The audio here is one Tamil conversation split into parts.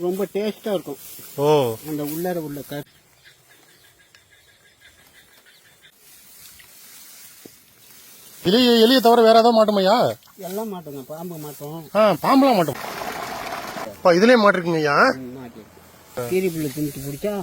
ரொம்ப டேஸ்டா இருக்கும். ஓ, அந்த உள்ளார உள்ள எலியை தவிர வேற ஏதாவது மாட்டோமையா? எல்லாம் மாட்டோங்க. பாம்பு மாட்டோம். பாம்புலாம் மாட்டோம். இதுலயே மாட்டிருக்குங்க ஐயா. மாட்டிருக்கு. கீரி புள்ள தின்னுட்டு பிடிச்சா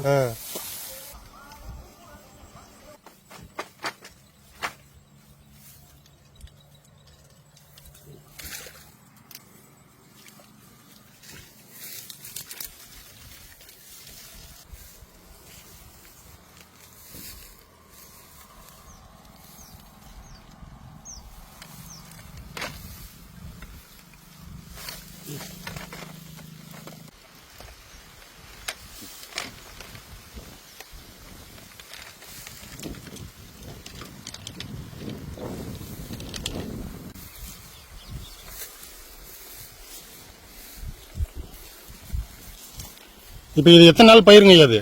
இப்ப இது எத்தனை நாள் பயிருங்க அது?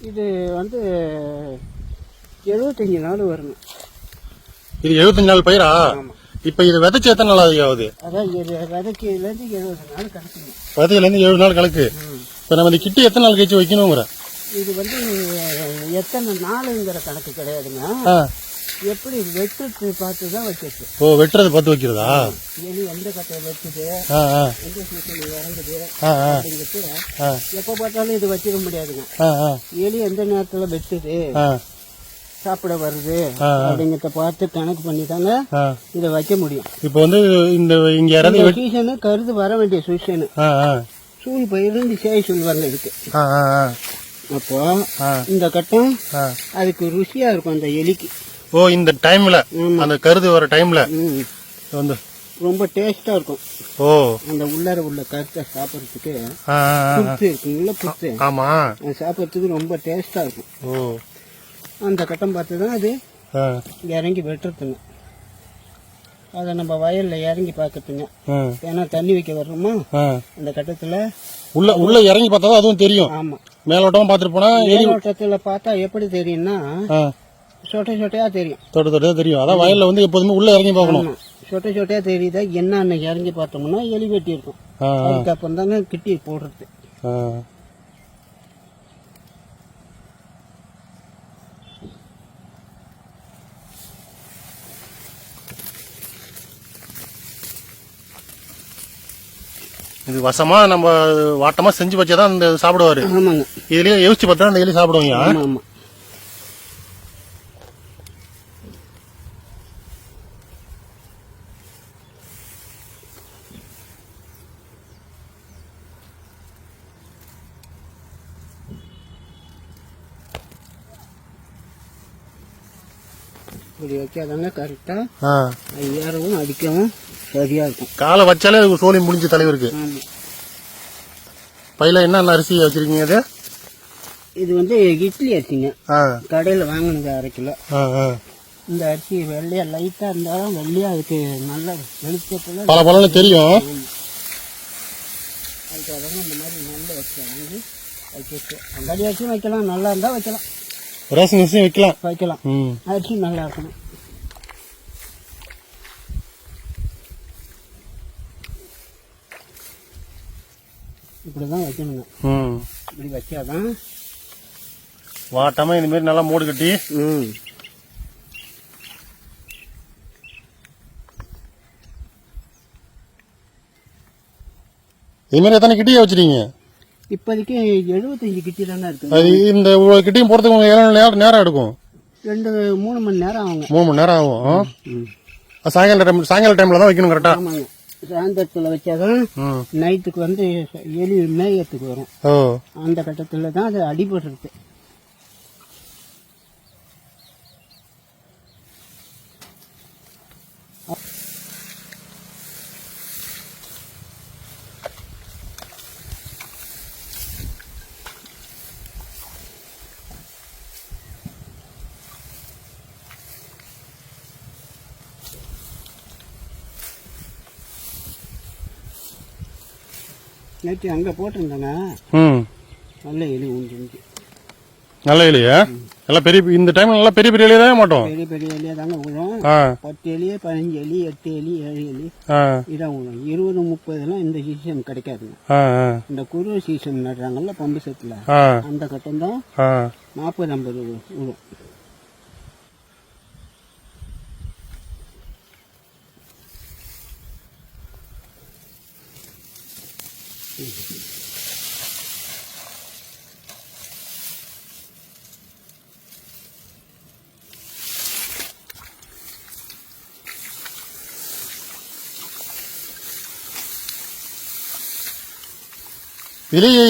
இது வந்து 75 நாள் வருங்க. இது 75 நாள் பயிரா? இப்ப இது விதைச்சு எத்தனை நாள் ஆகுது? அதான் விதைக்கையில இருந்து 70 நாள் கணக்குங்க. விதையில இருந்து 70 நாள் கணக்கு. இப்ப நம்ம இந்த கிட்டி எத்தனை நாள் கழிச்சு வைக்கணுங்கிற? இது வந்து எத்தனை நாளுங்கிற கணக்கு கிடையாதுங்க. எப்படி வெட்டுறது பார்த்துதான் வைக்கிறது. ஓ, வெட்டுறது பார்த்து வைக்கிறதா? எலி எந்த கட்டை வெட்டுது, எந்த சீசன் இறங்குது அப்படிங்கிறது எப்ப பார்த்தாலும் இது வச்சிட முடியாதுங்க. எலி எந்த நேரத்துல வெட்டுது, சாப்பிட வருது அப்படிங்கறத பார்த்து கணக்கு பண்ணி தாங்க இதை வைக்க முடியும். இப்ப வந்து இந்த இங்க சீசனு கருது வர வேண்டிய சீசனு சூழ் பயிர் சேய் சொல்லுவாங்க இதுக்கு. அப்போ இந்த கட்டம் அதுக்கு ருசியா இருக்கும் அந்த எலிக்கு. ஓ, இந்த டைம்ல அந்த கருது வர டைம்ல வந்து ரொம்ப டேஸ்டா இருக்கும். ஓ, அந்த உள்ளார உள்ள கருத்தை சாப்பிடறதுக்கு புத்து இருக்குங்களா, புத்து. ஆமா, சாப்பிடறதுக்கு ரொம்ப டேஸ்டா இருக்கும். ஓ, அந்த கட்டம் பார்த்துதான் அது இறங்கி வெட்டுறதுங்க. அதை நம்ம வயல்ல இறங்கி பாக்குறதுங்க. ஏன்னா தண்ணி வைக்க வர்றோமா அந்த கட்டத்துல உள்ள இறங்கி பார்த்தா அதுவும் தெரியும். ஆமா, மேலோட்டமா பாத்துட்டு போனா மேலோட்டத்துல பார்த்தா எப்படி தெரியும்னா சொட்டை சொட்டையா தெரியும். தொட்டையா தெரியும். அதான் வயல்ல வந்து எப்போதுமே உள்ள இறங்கி பார்க்கணும். சொட்டை சொட்டையா தெரியுதா என்ன அன்னைக்கு இறங்கி பார்த்தோம்னா எலி வெட்டி இருக்கும். அதுக்கப்புறம் தாங்க கிட்டி போடுறது. இது வசமா நம்ம வாட்டமா செஞ்சு வச்சாதான் அந்த சாப்பிடுவாரு. ஆமாங்க, இதுலயே யோசிச்சு பார்த்தா அந்த எலி சாப்பிடுவாங்க. ஆமா, இப்படி வைக்காதாங்க கரெக்டா ஏறவும் அடிக்கவும் சரியா இருக்கும். காலை வச்சாலே சோழி முடிஞ்ச தலைவருக்கு. பையில என்ன அரிசி வச்சிருக்கீங்க? அது இது வந்து இட்லி அரிசிங்க. கடையில வாங்கினது 1/2 கிலோ. இந்த அரிசி வெள்ளையா லைட்டா இருந்தாலும் வெள்ளையா அதுக்கு நல்ல வெளிச்சத்துல பல பலன்னு தெரியும். அதுக்காக இந்த மாதிரி நல்ல வாங்கி வைக்க அங்காடி அரிசியும் வைக்கலாம், நல்லா இருந்தா வைக்கலாம். ரேஷன் அரிசியும் வைக்கலாம். அரிசி நல்லா இருக்கணும். இப்படிதான் வைக்கணுங்க. இப்படி வச்சாதான் வாட்டமா இந்த மாதிரி நல்லா மூடு கட்டி. இது மாதிரி எத்தனை கிட்டியா வச்சிருக்கீங்க? இப்போதைக்கு 75 கிட்டி தானே இருக்கு. இந்த கிட்டியும் போறதுக்கு எவ்வளவு நேரம் எடுக்கும்? 2-3 மணி நேரம் ஆகுங்க. 3 மணி நேரம் ஆகும். சாயங்கால டைம்ல தான் வைக்கணும் கரெக்டா? ஆமாங்க, சாயந்தரத்துல வச்சாதான் நைட்டுக்கு வந்து எலி மேயத்துக்கு வரும். அந்த கட்டத்துல தான் அது அடிபடுறது. நேற்று அங்கே போட்டிருந்தாங்க, நல்ல எலி உண்டு. நல்ல எலியா? நல்லா பெரிய இந்த டைம் நல்லா பெரிய பெரிய எலியை தான் மாட்டோம். பெரிய பெரிய எலியா தாங்க விழும். 10 எலி 15 எலி 8 எலி 7 எலி இதான் விழும். 20 30 இந்த சீசன் கிடைக்காதுங்க. இந்த குரு சீசன் நடுறாங்கல்ல பம்பு செட்ல அந்த கட்டம் தான் 40 50 விழும்.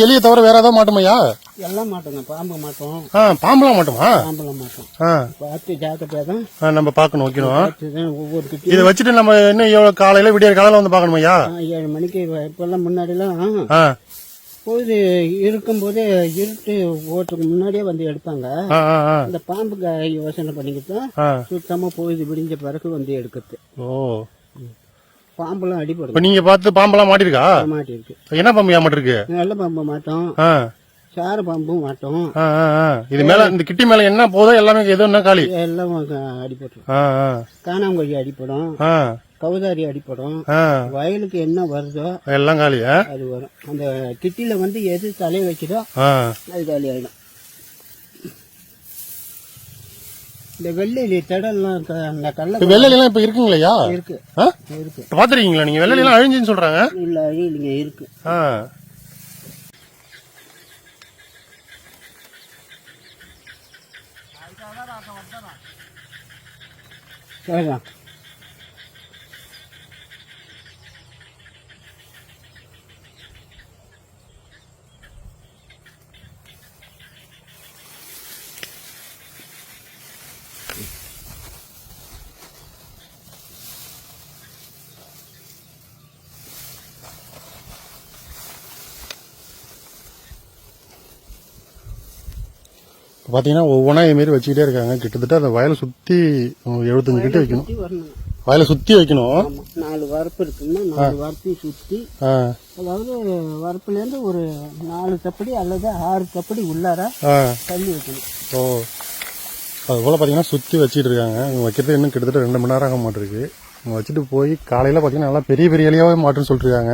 எலியை தவிர வேற ஏதாவது மாட்டோமையா? எல்லாம் மாட்டோங்க. பாம்பு மாட்டோம். பாம்புலாம் மாட்டோமா? பாம்பெல்லாம் மாட்டோம். பார்த்து ஜாக்கிரதையா தான் நம்ம பார்க்கணும். வைக்கணும். ஒவ்வொரு இதை வச்சுட்டு நம்ம இன்னும் எவ்வளவு காலையில விடிய காலையில வந்து பார்க்கணுமையா? 7 மணிக்கு இப்பெல்லாம் முன்னாடிலாம் பொழுது இருக்கும்போது இருட்டு ஓட்டுக்கு முன்னாடியே வந்து எடுப்பாங்க. இந்த பாம்புக்கு யோசனை பண்ணிக்கிட்டு சுத்தமா பொழுது விடிஞ்ச பிறகு வந்து எடுக்கிறது. பாம்பெல்லாம் அடிப்படும். நீங்க பார்த்து பாம்பெல்லாம் மாட்டிருக்கா? மாட்டிருக்கு. என்ன பாம்பு ஏமாட்டிருக்கு? நல்ல பாம்பு மாட்டோம். சார பாம்பும் மாட்டோம். இது மேல இந்த கிட்டி மேல என்ன போதோ எல்லாமே ஏதோ என்ன காலி எல்லாம் அடிப்படும். காணாங்கொழி அடிப்படும். கவுதாரி அடிப்படும். வயலுக்கு என்ன வருதோ எல்லாம் காலியா அது வரும். அந்த கிட்டில வந்து எது தலையை வைக்கிறோ அது காலி ஆயிடும். இந்த வெள்ளெலி தடெல்லாம் அந்த கல்ல வெள்ளெலி எல்லாம் இப்ப இருக்குங்களா? இருக்கு இருக்கு. பாத்துருக்கீங்களா நீங்க? வெள்ளெலி எல்லாம் அழிஞ்சுன்னு சொல்றாங்க. இல்ல அழியலிங்க, இருக்கு. சரிதான். பாத்தீங்கன்னா ஒவ்வொன்றா இது மாதிரி வச்சுக்கிட்டே இருக்காங்க. கிட்டத்தட்ட அந்த வயலை சுத்தி 75 கிட்ட வைக்கணும். வயலை சுத்தி வைக்கணும். 4 வரப்பு இருக்குன்னா 4 வரப்பையும் சுத்தி, அதாவது வரப்புல இருந்து ஒரு 4 தப்படி அல்லது 6 தப்படி உள்ளார தள்ளி வைக்கணும். அது போல பாத்தீங்கன்னா சுத்தி வச்சுட்டு இருக்காங்க. இவங்க வைக்கிறது இன்னும் கிட்டத்தட்ட 2 மணி நேரம் ஆக மாட்டிருக்கு. இவங்க வச்சுட்டு போய் காலையில பாத்தீங்கன்னா நல்லா பெரிய பெரிய இலையாவே மாட்டுன்னு சொல்லிட்டு இருக்காங்க.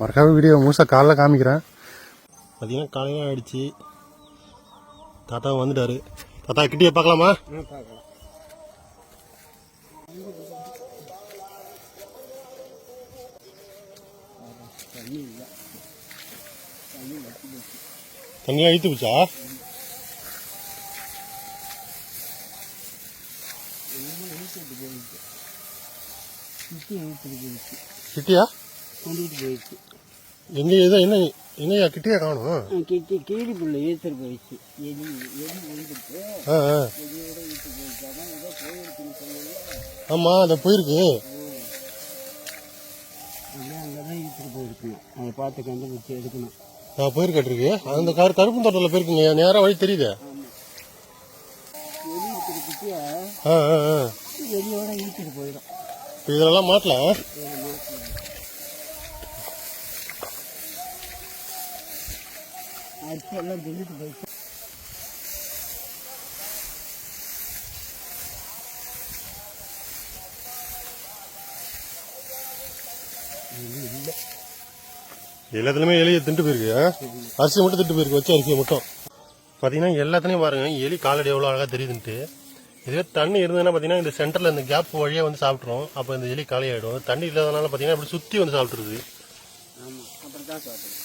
மறக்காம வீடியோ முழுசா காலைல காமிக்கிறேன். பாத்தீங்கன்னா காலையில ஆயிடுச்சு. தாத்தா வந்துட்டாரு. தாத்தா கிட்டிய பார்க்கலாமா? தண்ணியா இழுத்து போச்சா? கிட்டியா எங்க ஏதோ என்ன என்னையா கிட்டியா காணும்? கிட்டி கீழி புள்ள ஏத்தர் போயிடுச்சு. எலி வந்துட்டு எலியோட ஈட்டு போயிட்டாதான் ஏதோ போயிருக்குன்னு சொல்லுங்க. ஆமா அதை போயிருக்கு. அங்கதான் ஈட்டு போயிருக்கணும். அதை பார்த்து கண்டுபிடிச்சு எடுக்கணும். போயிருக்கட்டிருக்கு. அந்த கருப்பு தோட்டத்துல போயிருக்குங்க. நேரம் வழி தெரியுது. எலி இருக்கிற கிட்டியா எலியோட ஈட்டுட்டு போயிடும். இதெல்லாம் மாட்டலாம். அரிசி எல்லாம் தின்னுட்டு போயிடுச்சு. எல்லாத்துலயுமே எலியை திண்டு போயிருக்கு. அரிசி மட்டும் திட்டு போயிருக்கு. வச்ச அரிசியை மட்டும் பாத்தீங்கன்னா எல்லாத்துலயும் பாருங்க எலி காலடி எவ்வளவு அழகா தெரியுதுன்ட்டு. இதுவே தண்ணி இருந்ததுன்னா பாத்தீங்கன்னா இந்த சென்டர்ல இந்த கேப் வழியா வந்து சாப்பிட்டுரும். அப்ப இந்த எலி காலி ஆயிடும். தண்ணி இல்லாதனால பாத்தீங்கன்னா அப்படி சுத்தி வந்து சாப்பிட்டுருது. அப்படிதான் சாப்பிடுது.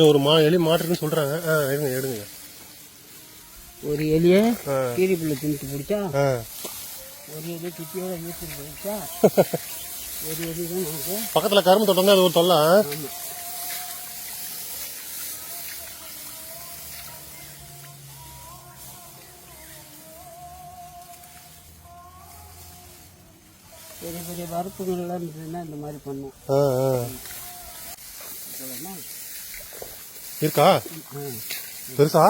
ஒரு எலி மாட்டுன்னு சொல்றாங்க. எடுங்க. ஒரு எலிய கீரி புள்ள தின்ட்டு பிடிச்சா, ஒரு எலி குட்டியோட வீட்டுக்கு போயிடுச்சா, ஒரு எலி தான் நமக்கு பக்கத்துல கரும்பு தோட்டம் தான் அது ஒரு தொல்லை. பெரிய பெரிய வரப்புகள்லாம் இருந்ததுன்னா இந்த மாதிரி பண்ணும். இருக்கா பெருசா?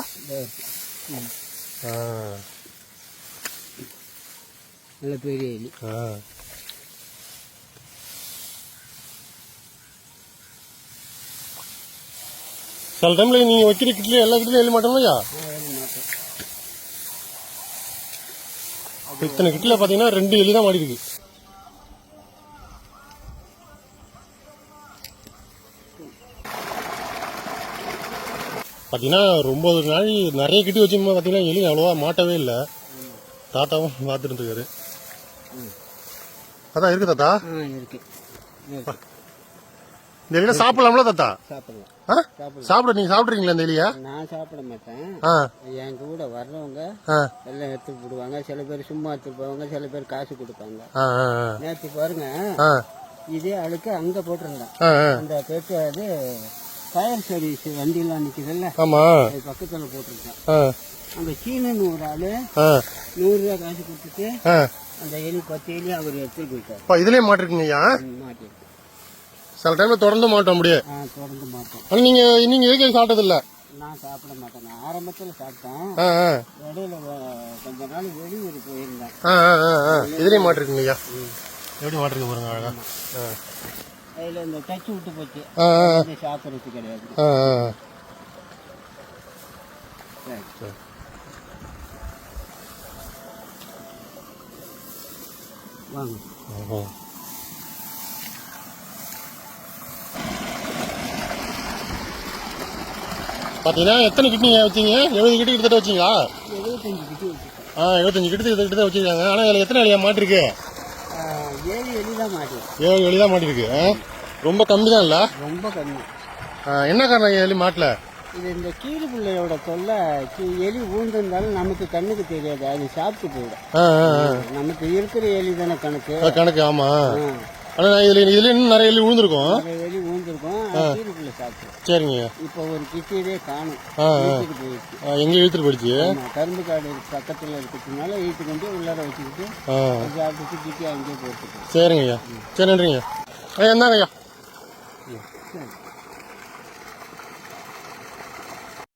நல்ல பெரிய எலி. சில டைம்ல நீங்க வைக்கிற கிட்ல எல்லா கிட்லையும் எலி மாட்டோம் ஐயா. இத்தனை கிட்ல பாத்தீங்கன்னா 2 எலி தான் மாடி இருக்கு. பாத்தீங்கன்னா ரொம்ப நாள் நிறைய கிட்டி வச்சுமா பாத்தீங்கன்னா எலி அவ்வளவா மாட்டவே இல்லை. தாத்தாவும் பார்த்துட்டு இருக்காரு. அதான் இருக்கு தாத்தா. இருக்கு. இந்த எலியை சாப்பிடலாம்ல தாத்தா? சாப்பிடலாம். நீங்க சாப்பிடுறீங்களா இந்த எலியா? நான் சாப்பிட மாட்டேன். என் கூட வர்றவங்க எல்லாம் எடுத்துட்டு போடுவாங்க. சில பேர் சும்மா எடுத்துட்டு போவாங்க, சில பேர் காசு கொடுப்பாங்க. நேற்று பாருங்க இதே அழுக்கு அங்க போட்டிருந்தேன். அந்த பெட்டு அது ஃபயர் சர்வீஸ் வண்டியெல்லாம் நிக்குதுல்ல, அது பக்கத்துல போட்டிருக்கேன். அங்க சீனன்னு ஒரு ஆளு 100 ரூபா காசு கொடுத்துட்டு அந்த எலி 10 எலி அவர் எடுத்துட்டு போயிட்டார். இதுலயே மாட்டிருக்கீங்க? மாட்டிருக்கு. சில டைம்ல தொடர்ந்து மாட்டோம் முடியாது. தொடர்ந்து மாட்டோம். ஆனா நீங்க எதுக்கு சாப்பிட்டது இல்ல? நான் சாப்பிட மாட்டேன். நான் ஆரம்பத்துல சாப்பிட்டேன். இடையில கொஞ்ச நாள் வெளியூர் போயிருந்தேன். இதுலயே மாட்டிருக்கீங்க. எப்படி மாட்டிருக்கு பாருங்க அழகா. அதுல இந்த டச் விட்டு போச்சு. சாப்பிடுறது கிடையாது. வாங்க. பாத்தீங்கன்னா எத்தனை கிட் நீங்க வச்சீங்க? 70 கிட்ட கிட்ட வச்சீங்களா? 75 கிட்ட வச்சிருக்கேன். 75 கிட்ட வச்சிருக்காங்க. ஆனா இதுல எத்தனை எலியா மாட்டிருக்கு? 7 எலி தான் மாட்டிருக்கு. 7 எலி தான் மாட்டிருக்கு. ரொம்ப கம்மி தான் இல்ல? ரொம்ப கம்மி. என்ன காரணம் எலி மாட்டல? இது இந்த கீழ் பிள்ளையோட தொல்லை. எலி ஊழ்ந்திருந்தாலும் நமக்கு கண்ணுக்கு தெரியாது, அது சாப்பிட்டு போயிடும். நமக்கு இருக்கிற எலி தானே கணக்கு. ஆமா. ஆனா இதுல இன்னும் நிறைய எலி விழுந்திருக்கும். எலி ஊழ்ந்திருக்கும். கீழ் பிள்ளை சாப்பிட்டு. சரிங்க. இப்போ ஒரு கிட்டியே காணும். எங்க இழுத்துட்டு போயிடுச்சு? கரும்பு காடு பக்கத்துல இருக்கிறதுனால இழுத்து கொண்டு உள்ளார வச்சுக்கிட்டு சாப்பிட்டு கிட்டி அங்கேயே போட்டுருக்கு. சரிங்க ஐயா. சரி நன்றிங்க. என்னங்க ஐயா.